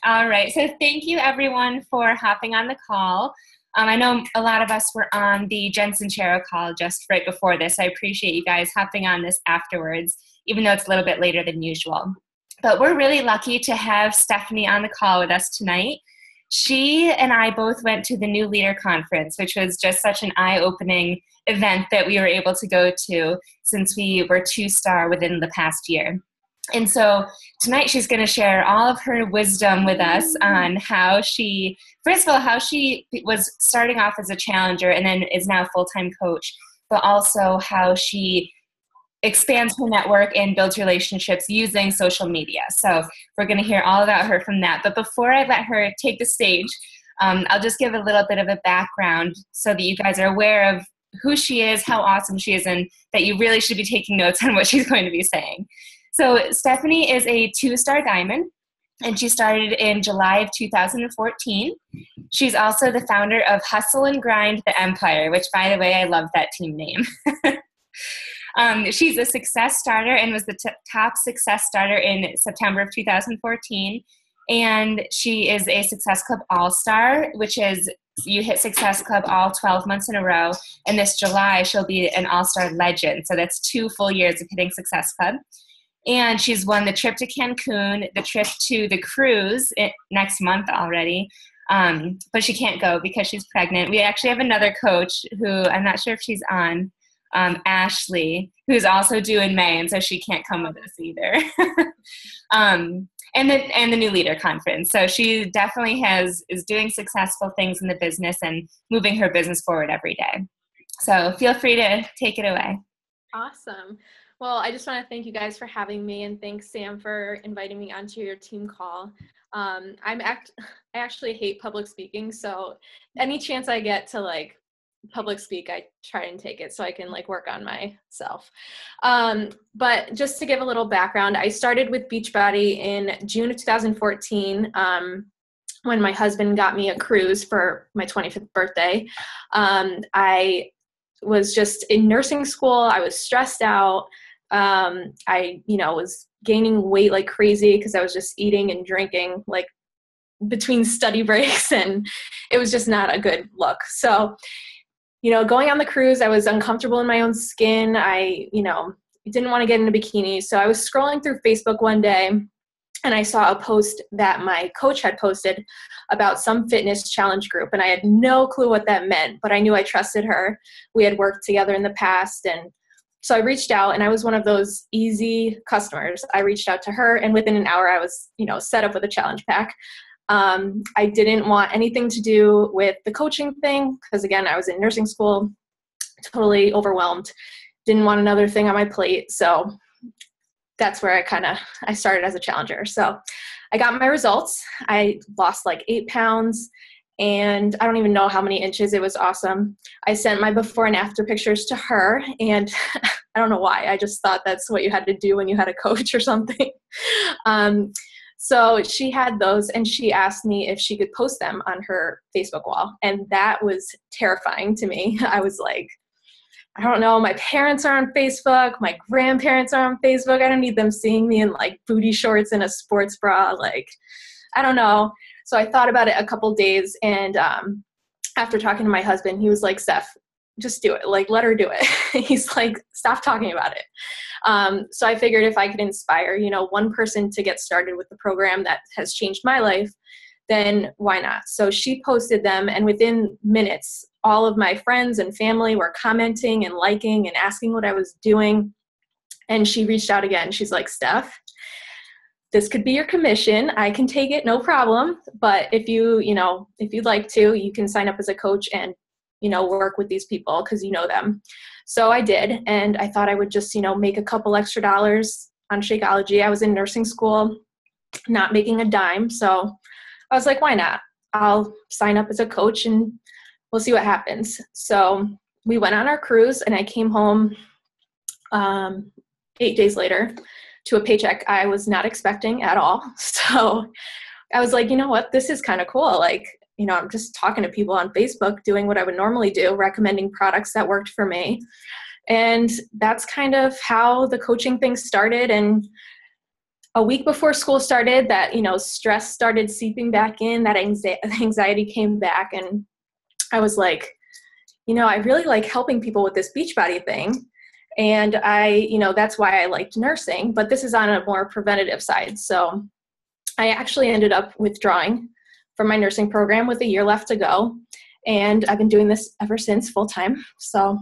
All right. So thank you everyone for hopping on the call. I know a lot of us were on the Jensen Chero call just right before this. I appreciate you guys hopping on this afterwards, even though it's a little bit later than usual. But we're really lucky to have Stephanie on the call with us tonight. She and I both went to the New Leader Conference, which was just such an eye-opening event that we were able to go to since we were 2-star within the past year. And so tonight she's going to share all of her wisdom with us on how she, first of all, how she was starting off as a challenger and then is now a full-time coach, but also how she expands her network and builds relationships using social media. So we're going to hear all about her from that. But before I let her take the stage, I'll just give a little bit of a background so that you guys are aware of who she is, how awesome she is, and that you really should be taking notes on what she's going to be saying. So Stephanie is a 2-star diamond, and she started in July of 2014. She's also the founder of Hustle and Grind the Empire, which, by the way, I love that team name. She's a success starter and was the top success starter in September of 2014. And she is a Success Club All-Star, which is you hit Success Club all 12 months in a row. And this July, she'll be an All-Star legend. So that's 2 full years of hitting Success Club. And she's won the trip to Cancun, the trip to the cruise next month already. But she can't go because she's pregnant. We actually have another coach who I'm not sure if she's on, Ashley, who's also due in May, and so she can't come with us either. And the New Leader Conference. So she definitely is doing successful things in the business and moving her business forward every day. So feel free to take it away. Awesome. Well, I just want to thank you guys for having me, and thanks, Sam, for inviting me onto your team call. I actually hate public speaking, so any chance I get to public speak, I try and take it so I can work on myself. But just to give a little background, I started with Beachbody in June of 2014 when my husband got me a cruise for my 25th birthday. I was just in nursing school. I was stressed out. I was gaining weight like crazy because I was just eating and drinking between study breaks, and it was just not a good look. So, going on the cruise, I was uncomfortable in my own skin. I, didn't want to get in a bikini. So I was scrolling through Facebook one day, and I saw a post that my coach had posted about some fitness challenge group. And I had no clue what that meant, but I knew I trusted her. We had worked together in the past. And so I reached out, and I was one of those easy customers. I reached out to her, and within an hour I was, set up with a challenge pack. I didn't want anything to do with the coaching thing because, again, I was in nursing school, totally overwhelmed. Didn't want another thing on my plate. So that's where I started as a challenger. So I got my results. I lost 8 pounds, and I don't even know how many inches. It was awesome. I sent my before and after pictures to her, and I don't know why. I just thought that's what you had to do when you had a coach or something. So she had those, and she asked me if she could post them on her Facebook wall. And that was terrifying to me. I was like, I don't know, my parents are on Facebook, my grandparents are on Facebook. I don't need them seeing me in booty shorts and a sports bra. I don't know. So I thought about it a couple days, and after talking to my husband, he was like, Steph, just do it. Let her do it. He's like, stop talking about it. So I figured if I could inspire, one person to get started with the program that has changed my life, then why not? So she posted them, and within minutes, all of my friends and family were commenting and liking and asking what I was doing. And she reached out again. She's like, Steph, this could be your commission. I can take it, no problem. But if you'd like to, you can sign up as a coach and, work with these people because you know them. So I did. And I thought I would just, make a couple extra dollars on Shakeology. I was in nursing school, not making a dime. So I was like, why not? I'll sign up as a coach and we'll see what happens. So we went on our cruise, and I came home 8 days later to a paycheck I was not expecting at all. So I was like, you know what, this is kind of cool. I'm just talking to people on Facebook, doing what I would normally do, recommending products that worked for me. And that's kind of how the coaching thing started. And a week before school started, that, stress started seeping back in, that anxiety came back, and I was like, I really like helping people with this Beachbody thing. And that's why I liked nursing, but this is on a more preventative side. So I actually ended up withdrawing from my nursing program with a year left to go. And I've been doing this ever since, full time. So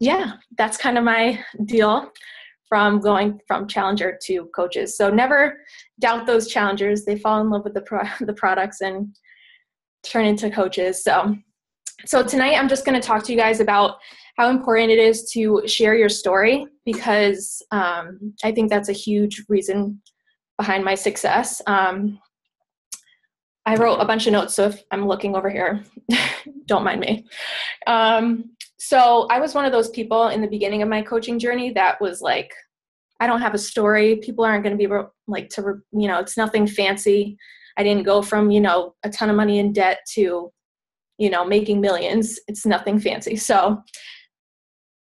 yeah, that's kind of my deal from going from challenger to coaches. So never doubt those challengers. They fall in love with the products and turn into coaches. So tonight I'm just going to talk to you guys about how important it is to share your story, because I think that's a huge reason behind my success. I wrote a bunch of notes, so if I'm looking over here, don't mind me. So I was one of those people in the beginning of my coaching journey that was like, I don't have a story. People aren't going to be it's nothing fancy. I didn't go from, a ton of money in debt to, making millions. It's nothing fancy. So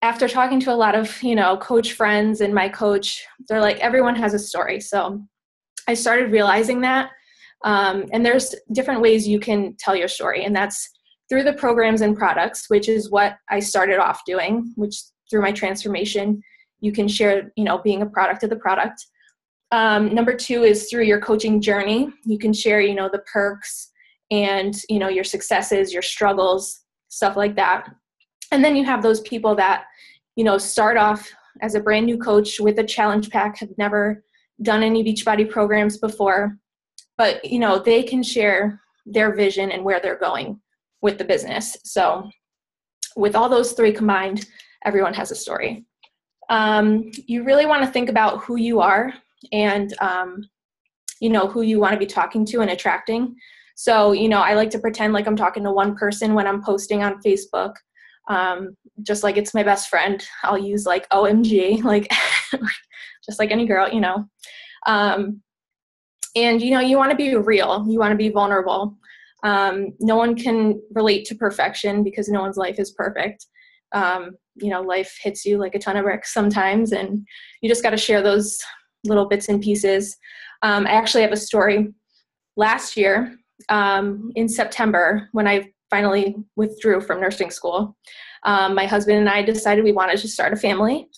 after talking to a lot of, coach friends and my coach, they're like, everyone has a story. So I started realizing that. And there's different ways you can tell your story. And that's through the programs and products, which is what I started off doing, which through my transformation, you can share, being a product of the product. Number 2 is through your coaching journey. You can share, the perks and, your successes, your struggles, stuff like that. And then you have those people that, start off as a brand new coach with a challenge pack, have never done any Beachbody programs before, but, they can share their vision and where they're going with the business. So with all those 3 combined, everyone has a story. You really want to think about who you are and, who you want to be talking to and attracting. So, I like to pretend like I'm talking to one person when I'm posting on Facebook, just like it's my best friend. I'll use like OMG, like just like any girl, and, you want to be real. You want to be vulnerable. No one can relate to perfection because no one's life is perfect. Life hits you like a ton of bricks sometimes, and you just got to share those little bits and pieces. I actually have a story. Last year, in September, when I finally withdrew from nursing school, my husband and I decided we wanted to start a family.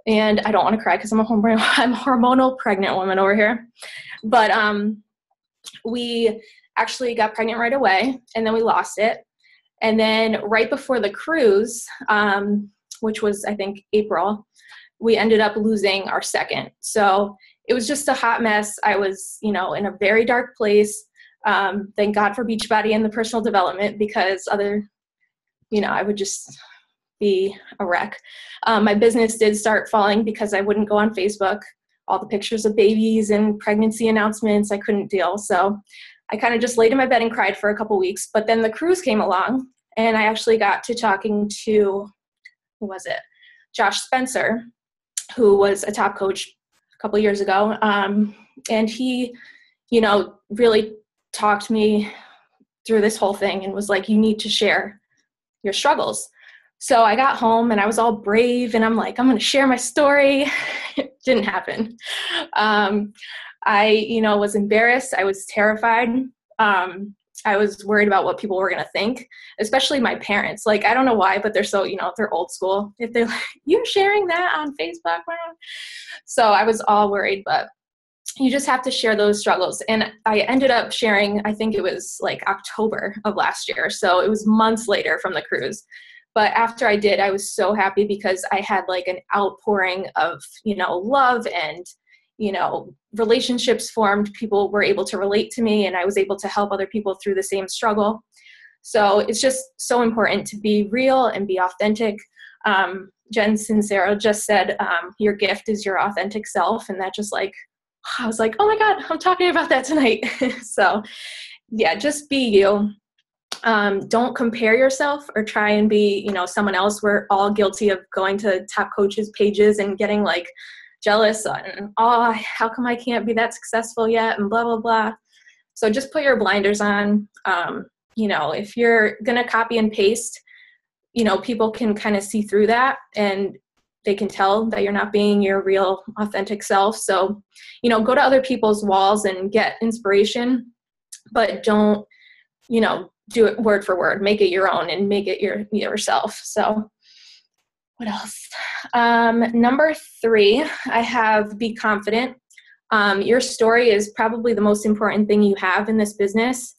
And I don't want to cry because I'm a hormonal pregnant woman over here. But we actually got pregnant right away, and then we lost it. And then right before the cruise, which was, I think, April, we ended up losing our second. So it was just a hot mess. I was, in a very dark place. Thank God for Beachbody and the personal development, because I would just be a wreck. My business did start falling because I wouldn't go on Facebook. All the pictures of babies and pregnancy announcements, I couldn't deal. So I kind of just laid in my bed and cried for a couple weeks. But then the cruise came along, and I actually got to talking to, who was it? Josh Spencer, who was a top coach a couple years ago. And he, really talked me through this whole thing and was like, you need to share your struggles. So I got home and I was all brave and I'm like, I'm going to share my story. It didn't happen. I, was embarrassed. I was terrified. I was worried about what people were going to think, especially my parents. Like, I don't know why, but they're so, they're old school. If they're like, you're sharing that on Facebook. So I was all worried, but you just have to share those struggles. And I ended up sharing, I think it was like October of last year. So it was months later from the cruise. But after I did, I was so happy because I had like an outpouring of, love and, relationships formed. People were able to relate to me, and I was able to help other people through the same struggle. So it's just so important to be real and be authentic. Jen Sincero just said, your gift is your authentic self. And that just I was like, oh my God, I'm talking about that tonight. So yeah, just be you. Don't compare yourself or try and be, someone else. We're all guilty of going to top coaches pages and getting jealous and, oh, how come I can't be that successful yet? And blah, blah, blah. So just put your blinders on. If you're going to copy and paste, people can kind of see through that. And they can tell that you're not being your real authentic self. So, you know, go to other people's walls and get inspiration, but don't, you know, do it word for word, make it your own and make it yourself. So what else? Number 3, I have be confident. Your story is probably the most important thing you have in this business.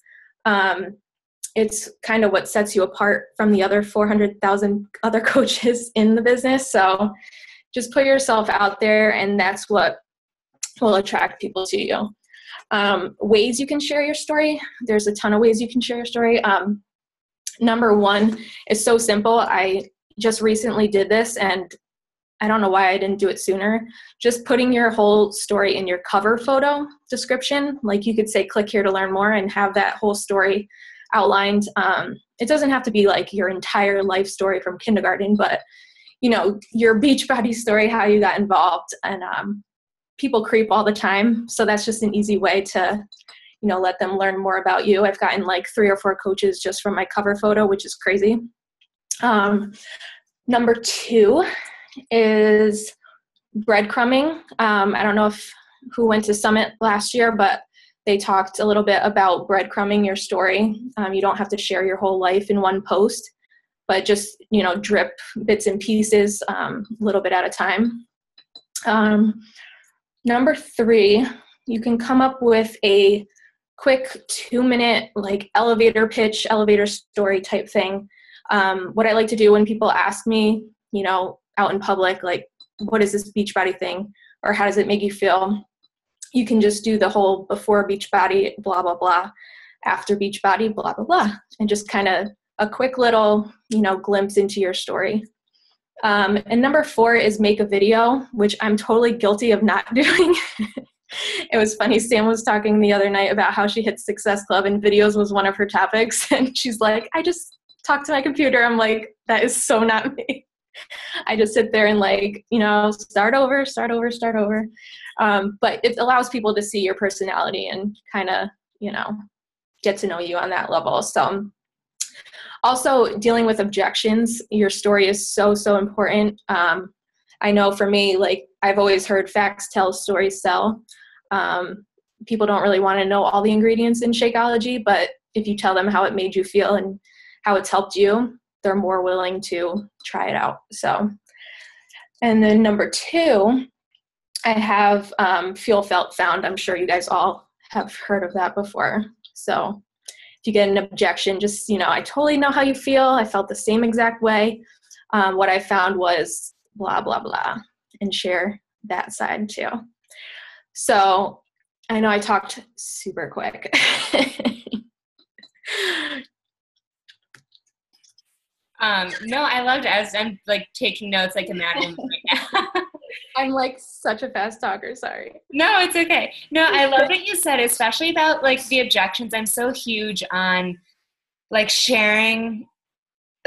It's kind of what sets you apart from the other 400,000 other coaches in the business. So just put yourself out there, and that's what will attract people to you. Ways you can share your story. There's a ton of ways you can share your story. Number 1 is so simple. I just recently did this, and I don't know why I didn't do it sooner. Just putting your whole story in your cover photo description. Like you could say, click here to learn more, and have that whole story outlined. It doesn't have to be like your entire life story from kindergarten, but you know, your Beachbody story, how you got involved. And people creep all the time, so that's just an easy way to, you know, let them learn more about you. I've gotten like 3 or 4 coaches just from my cover photo, which is crazy. Number 2 is breadcrumbing. I don't know who went to Summit last year, but they talked a little bit about breadcrumbing your story. You don't have to share your whole life in one post, but just, you know, drip bits and pieces, a little bit at a time. Number 3, you can come up with a quick 2-minute like elevator pitch, elevator story type thing. What I like to do when people ask me, you know, out in public, like, what is this Beachbody thing? Or how does it make you feel? You can just do the whole before Beachbody, blah, blah, blah, after Beachbody, blah, blah, blah, and just kind of a quick little, you know, glimpse into your story. And number 4 is make a video, which I'm totally guilty of not doing. It was funny. Sam was talking the other night about how she hit Success Club and videos was one of her topics. And she's like, I just talk to my computer. I'm like, that is so not me. I just sit there and like, you know, start over. But it allows people to see your personality and kind of, you know, get to know you on that level. So also dealing with objections, your story is so, so important. I know for me, like I've always heard facts tell, stories sell. People don't really want to know all the ingredients in Shakeology, but if you tell them how it made you feel and how it's helped you, they're more willing to try it out. So, and then number 2, I have feel, felt, found. I'm sure you guys all have heard of that before. So if you get an objection, just, you know, I totally know how you feel. I felt the same exact way. What I found was blah, blah, blah, and share that side too. So I know I talked super quick. No, I loved it. I'm like taking notes like a madman right now. I'm like such a fast talker, sorry. No, it's okay. No, I love what you said, especially about like the objections. I'm so huge on like sharing.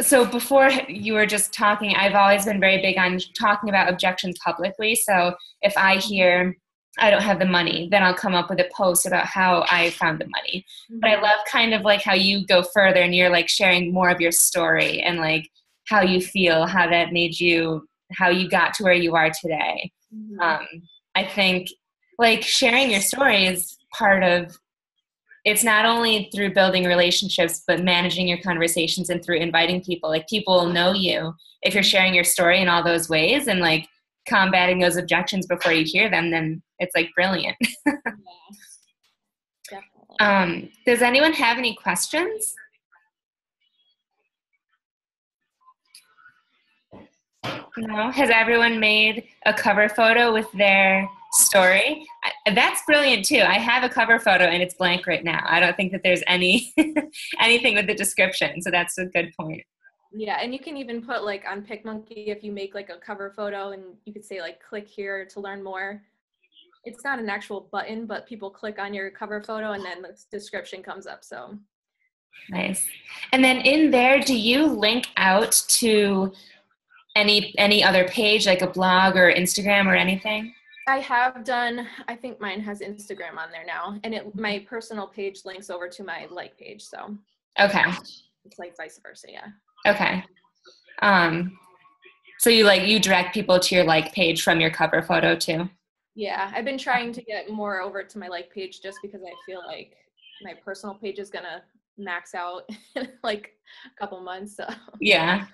So before you were just talking, I've always been very big on talking about objections publicly. So if I hear I don't have the money, then I'll come up with a post about how I found the money. But I love kind of like how you go further and you're like sharing more of your story and like how you feel, how that made you, how you got to where you are today. I think like sharing your story is part of, it's not only through building relationships, but managing your conversations and through inviting people. Like people will know you if you're sharing your story in all those ways and like combating those objections before you hear them, then it's like brilliant. Yeah, definitely. Does anyone have any questions? No? Has everyone made a cover photo with their story? That's brilliant too. I have a cover photo and it's blank right now. I don't think that there's any anything with the description, so that's a good point. Yeah, and you can even put like on PicMonkey, if you make like a cover photo and you could say like click here to learn more. It's not an actual button, but people click on your cover photo and then the description comes up. So nice. And then in there, do you link out to any other page, like a blog or Instagram or anything? I have done, I think mine has Instagram on there now, and my personal page links over to my like page. So okay, it's like vice versa. Yeah. Okay. So you direct people to your like page from your cover photo too? Yeah, I've been trying to get more over to my like page just because I feel like my personal page is gonna max out in like a couple months. So Yeah.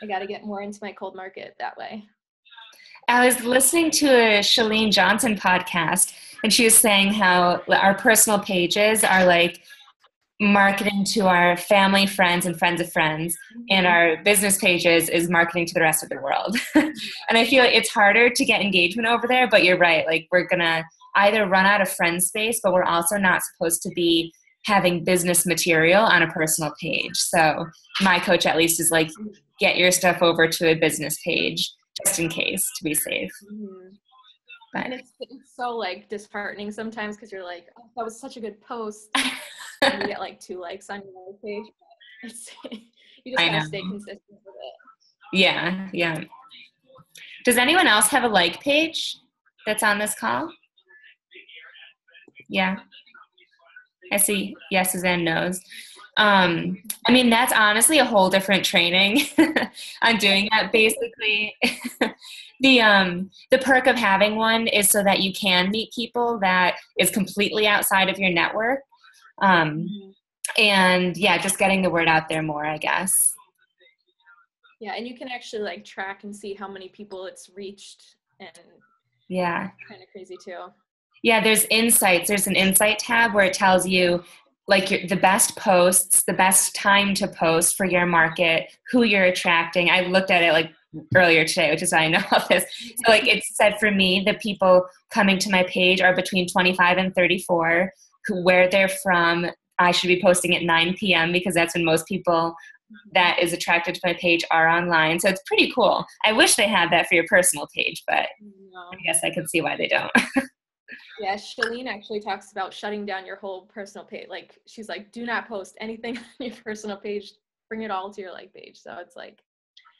I got to get more into my cold market that way. I was listening to a Chalene Johnson podcast, and she was saying how our personal pages are like marketing to our family, friends, and friends of friends, and our business pages is marketing to the rest of the world. And I feel like it's harder to get engagement over there, but you're right. Like we're gonna either run out of friend space, but we're also not supposed to be having business material on a personal page. So my coach at least is like, get your stuff over to a business page just in case to be safe. But and it's so like disheartening sometimes because you're like, oh, that was such a good post. And you get like 2 likes on your other page. But you just gotta stay consistent with it. Yeah, yeah. Does anyone else have a like page that's on this call? Yeah. I see yeses and nos. I mean, that's honestly a whole different training on doing that. Basically, the perk of having one is so that you can meet people that is completely outside of your network. And yeah, just getting the word out there more, I guess. Yeah, and you can actually like track and see how many people it's reached, and yeah, kind of crazy too. Yeah, there's insights. There's an insight tab where it tells you like the best posts, the best time to post for your market, who you're attracting. I looked at it like earlier today, which is why I know all this. So like it said for me, the people coming to my page are between 25 and 34, where they're from. I should be posting at 9 p.m. because that's when most people that is attracted to my page are online. So it's pretty cool. I wish they had that for your personal page, but I guess I can see why they don't. Yeah, Chalene actually talks about shutting down your whole personal page. Like she's like, do not post anything on your personal page. Bring it all to your like page. So it's like,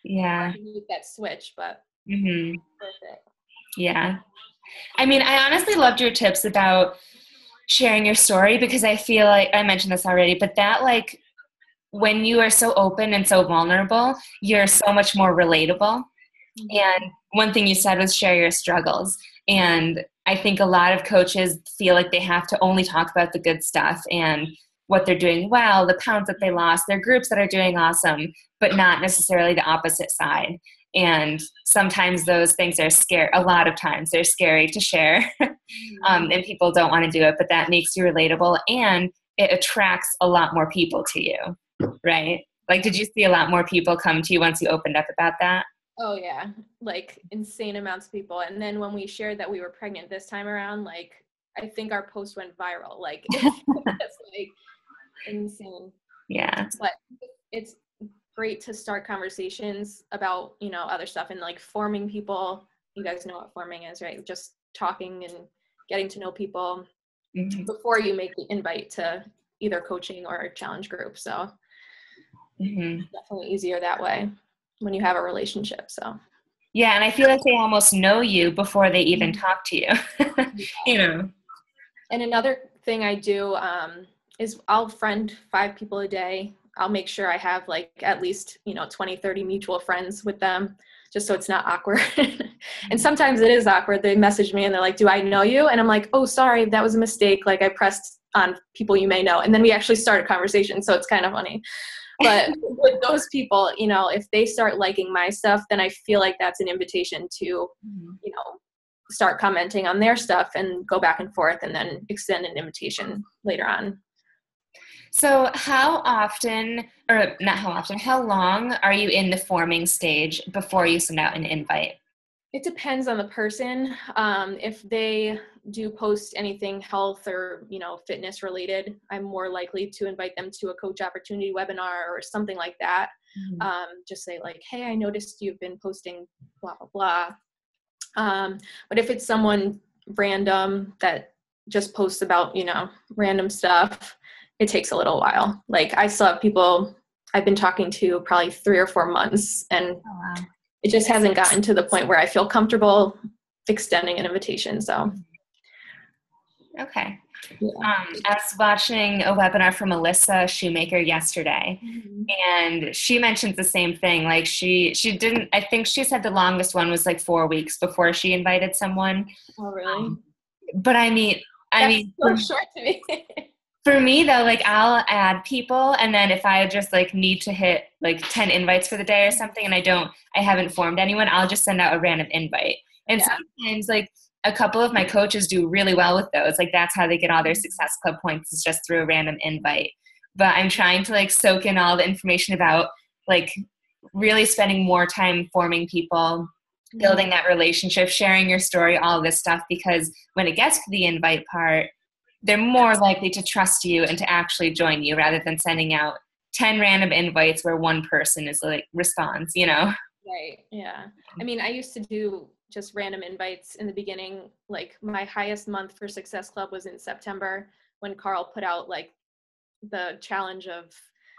yeah, you need that switch, but perfect. Yeah. I mean, I honestly loved your tips about sharing your story because I feel like I mentioned this already, but that like when you are so open and so vulnerable, you're so much more relatable. And one thing you said was share your struggles. And I think a lot of coaches feel like they have to only talk about the good stuff and what they're doing well, the pounds that they lost, their groups that are doing awesome, but not necessarily the opposite side. And sometimes those things are scary. A lot of times they're scary to share and people don't want to do it, but that makes you relatable and it attracts a lot more people to you, right? Like, did you see a lot more people come to you once you opened up about that? Oh yeah, like insane amounts of people. And then when we shared that we were pregnant this time around, like I think our post went viral. Like it's like insane. Yeah. But it's great to start conversations about, other stuff and like forming people. You guys know what forming is, right? Just talking and getting to know people before you make the invite to either coaching or a challenge group. So definitely easier that way when you have a relationship. So yeah, and I feel like they almost know you before they even talk to you. And another thing I do is I'll friend 5 people a day. I'll make sure I have like at least 20, 30 mutual friends with them, just so it's not awkward. And sometimes it is awkward. They message me and they're like, do I know you? And I'm like, oh, sorry, that was a mistake. Like I pressed on people you may know. And then we actually start a conversation. So it's kind of funny. But with those people, if they start liking my stuff, then I feel like that's an invitation to, start commenting on their stuff and go back and forth and then extend an invitation later on. So how often, or not how often, how long are you in the forming stage before you send out an invite? It depends on the person. If they do post anything health or, fitness related, I'm more likely to invite them to a coach opportunity webinar or something like that. Just say like, hey, I noticed you've been posting blah, blah, blah. But if it's someone random that just posts about, random stuff, it takes a little while. Like I still have people I've been talking to probably 3 or 4 months and it just hasn't gotten to the point where I feel comfortable extending an invitation. So. Okay. I was watching a webinar from Alyssa Shoemaker yesterday, Mm-hmm. and she mentions the same thing. Like she didn't. I think she said the longest one was like 4 weeks before she invited someone. Oh, really? But I mean, That's so short to me. for me though, like I'll add people, and then if I just like need to hit like 10 invites for the day or something, and I haven't formed anyone, I'll just send out a random invite. And Yeah. sometimes like a couple of my coaches do really well with those. Like that's how they get all their Success Club points, is just through a random invite. But I'm trying to like soak in all the information about like really spending more time forming people, building that relationship, sharing your story, all this stuff, because when it gets to the invite part, they're more likely to trust you and to actually join you rather than sending out 10 random invites where one person is like responds, you know? Right. Yeah. I mean, I used to do just random invites in the beginning. Like my highest month for Success Club was in September, when Carl put out like the challenge of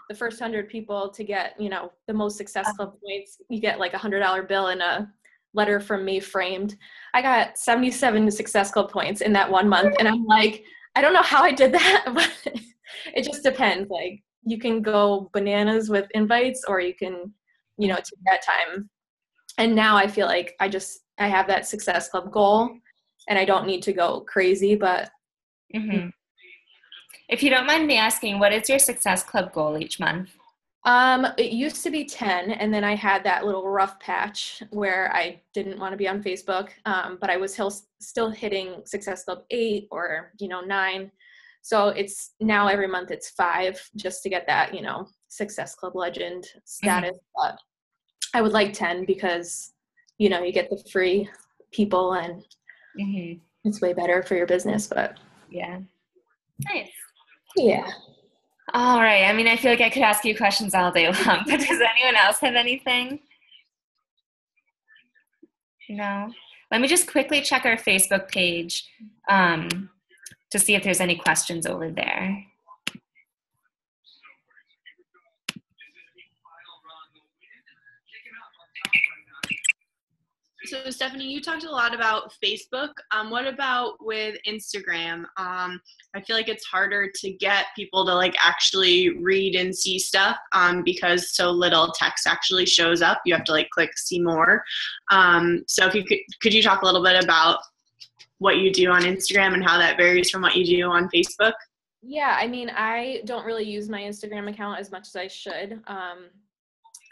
the first 100 people to get, you know, the most Success Club points. You get like $100 bill and a letter from me framed. I got 77 Success Club points in that 1 month. And I'm like, I don't know how I did that, but it just depends. Like you can go bananas with invites, or you can, you know, take that time. And now I feel like I have that Success Club goal and I don't need to go crazy, but. Mm-hmm. If you don't mind me asking, what is your Success Club goal each month? It used to be 10, and then I had that little rough patch where I didn't want to be on Facebook, but I was still hitting Success Club 8 or, you know, 9. So it's now every month it's 5, just to get that, you know, Success Club legend status. But I would like 10 because, you know, you get the free people and it's way better for your business. But yeah. Nice. Yeah. All right. I mean, I feel like I could ask you questions all day long, but does anyone else have anything? No. Let me just quickly check our Facebook page to see if there's any questions over there. So Stephanie, you talked a lot about Facebook. What about with Instagram? I feel like it's harder to get people to like actually read and see stuff because so little text actually shows up. You have to like click see more. So if you could you talk a little bit about what you do on Instagram and how that varies from what you do on Facebook? Yeah, I mean, I don't really use my Instagram account as much as I should.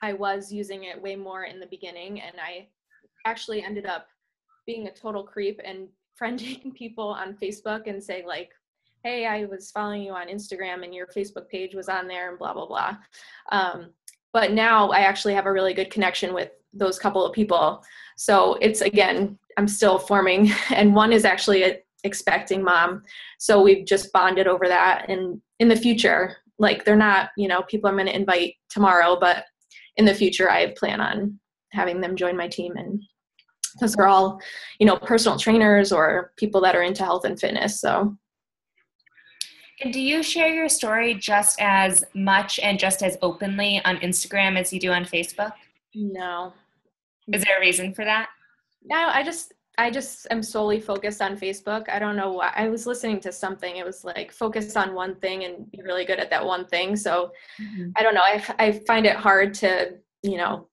I was using it way more in the beginning, and I actually ended up being a total creep and friending people on Facebook and say like, hey, I was following you on Instagram and your Facebook page was on there and blah, blah, blah. But now I actually have a really good connection with those couple of people. So it's, again, I'm still forming, and one is actually a expecting mom. So we've just bonded over that. And in the future, like they're not, you know, people I'm going to invite tomorrow, but in the future, I plan on having them join my team. And those are all, you know, personal trainers or people that are into health and fitness. So. And do you share your story just as much and just as openly on Instagram as you do on Facebook? No. Is there a reason for that? No, I just am solely focused on Facebook. I don't know why. I was listening to something. It was like focus on one thing and be really good at that one thing. So I don't know. I find it hard to, you know,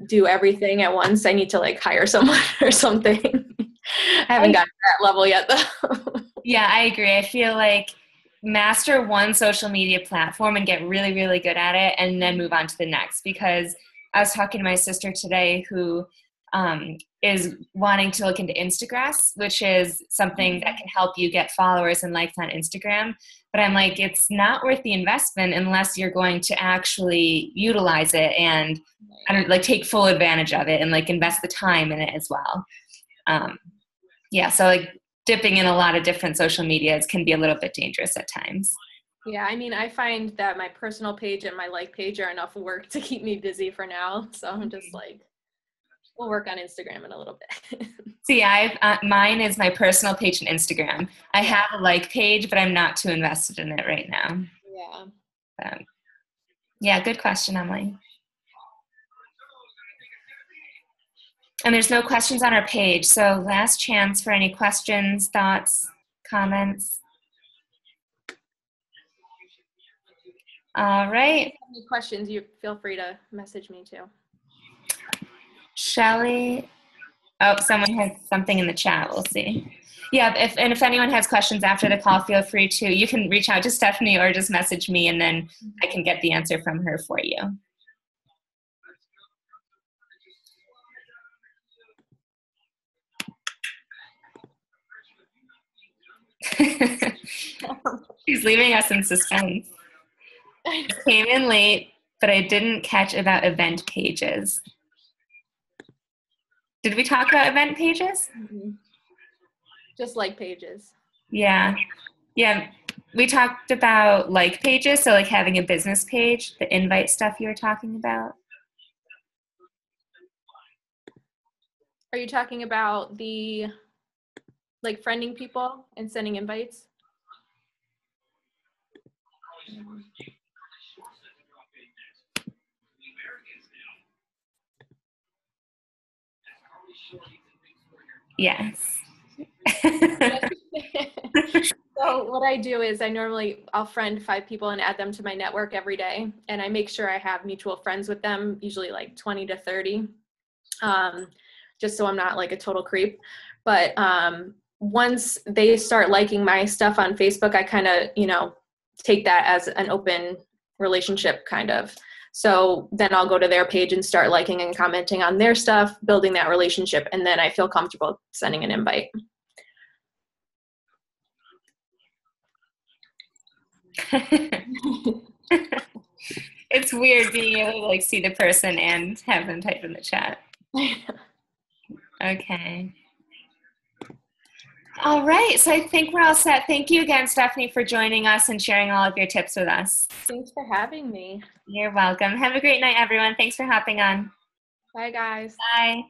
do everything at once. I need to like hire someone or something. I haven't gotten to that level yet though. Yeah, I agree. I feel like master one social media platform and get really, really good at it and then move on to the next. Because I was talking to my sister today who is wanting to look into Instagrass, which is something that can help you get followers and likes on Instagram. But I'm like, it's not worth the investment unless you're going to actually utilize it and like take full advantage of it and like invest the time in it as well. Yeah, so like dipping in a lot of different social medias can be a little bit dangerous at times. Yeah, I mean, I find that my personal page and my like page are enough work to keep me busy for now. So I'm just like, we'll work on Instagram in a little bit. See, mine is my personal page on Instagram. I have a like page, but I'm not too invested in it right now. Yeah. Yeah, good question, Emily. And there's no questions on our page, so last chance for any questions, thoughts, comments. All right. If you have any questions, you feel free to message me too. Shelly. Oh, someone has something in the chat. We'll see. Yeah, if anyone has questions after the call, feel free to. You can reach out to Stephanie or just message me, and then I can get the answer from her for you. She's leaving us in suspense. I came in late, but I didn't catch about event pages. Did we talk about event pages? Mm-hmm. Just like pages. Yeah. Yeah. We talked about like pages, so like having a business page, the invite stuff you were talking about. Are you talking about the like friending people and sending invites? Yes. So what I do is I'll friend 5 people and add them to my network every day. And I make sure I have mutual friends with them, usually like 20 to 30, just so I'm not like a total creep. But once they start liking my stuff on Facebook, I kind of, take that as an open relationship kind of. So then I'll go to their page and start liking and commenting on their stuff, building that relationship. And then I feel comfortable sending an invite. It's weird being able to like see the person and have them type in the chat. Okay. All right. So I think we're all set. Thank you again, Stephanie, for joining us and sharing all of your tips with us. Thanks for having me. You're welcome. Have a great night, everyone. Thanks for hopping on. Bye, guys. Bye.